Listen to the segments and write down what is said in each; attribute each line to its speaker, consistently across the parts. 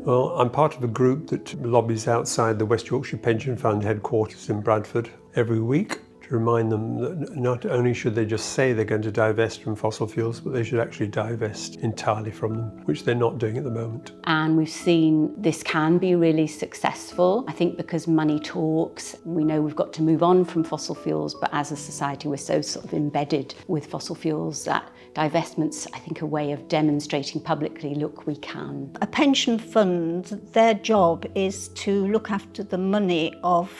Speaker 1: Well, I'm part of a group that lobbies outside the West Yorkshire Pension Fund headquarters in Bradford every week to remind them that not only should they just say they're going to divest from fossil fuels, but they should actually divest entirely from them, which they're not doing at the moment.
Speaker 2: And we've seen this can be really successful. I think because money talks, we know we've got to move on from fossil fuels, but as a society we're so sort of embedded with fossil fuels that divestment's, I think, a way of demonstrating publicly, look, we can.
Speaker 3: A pension fund, their job is to look after the money of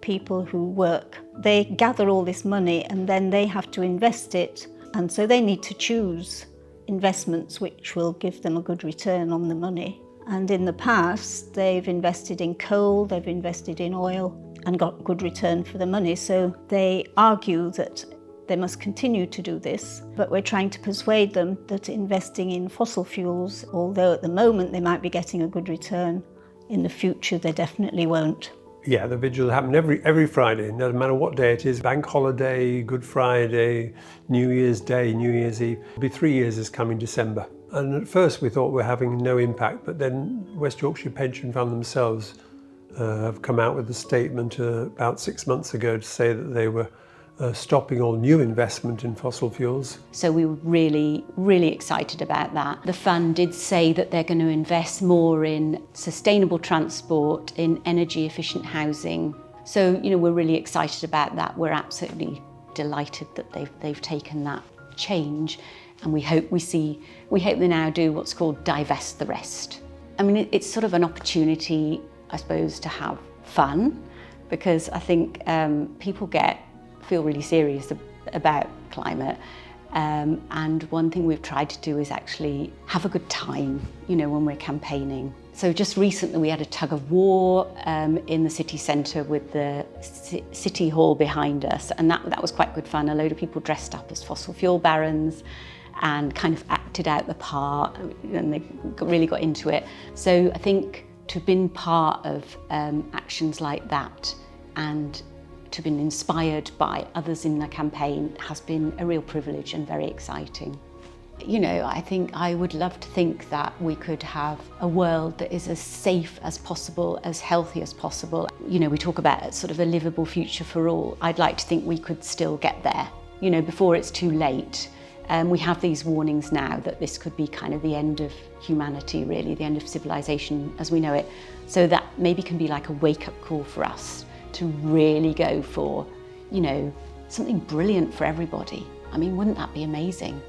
Speaker 3: people who work. They gather all this money and then they have to invest it, and so they need to choose investments which will give them a good return on the money. And in the past they've invested in coal, they've invested in oil and got good return for the money, so they argue that they must continue to do this, but we're trying to persuade them that investing in fossil fuels, although at the moment they might be getting a good return, in the future they definitely won't.
Speaker 1: Yeah, the vigil will happen every Friday, no matter what day it is, Bank Holiday, Good Friday, New Year's Day, New Year's Eve. It'll be 3 years this coming December. And at first we thought we're having no impact, but then West Yorkshire Pension Fund themselves have come out with a statement about 6 months ago to say that they were stopping all new investment in fossil fuels.
Speaker 2: So we were really, really excited about that. The fund did say that they're going to invest more in sustainable transport, in energy efficient housing. So, we're really excited about that. We're absolutely delighted that they've taken that change, and we hope they now do what's called divest the rest. I mean, it's sort of an opportunity, I suppose, to have fun, because I think people feel really serious about climate, and one thing we've tried to do is actually have a good time, when we're campaigning. So just recently we had a tug of war in the city centre with the city hall behind us, and that was quite good fun. A load of people dressed up as fossil fuel barons and kind of acted out the part, and they really got into it. So I think to have been part of actions like that and to have been inspired by others in the campaign has been a real privilege and very exciting. I think I would love to think that we could have a world that is as safe as possible, as healthy as possible. We talk about sort of a livable future for all. I'd like to think we could still get there, before it's too late. We have these warnings now that this could be kind of the end of humanity, really, the end of civilization as we know it. So that maybe can be like a wake-up call for us to really go for, something brilliant for everybody. I mean, wouldn't that be amazing?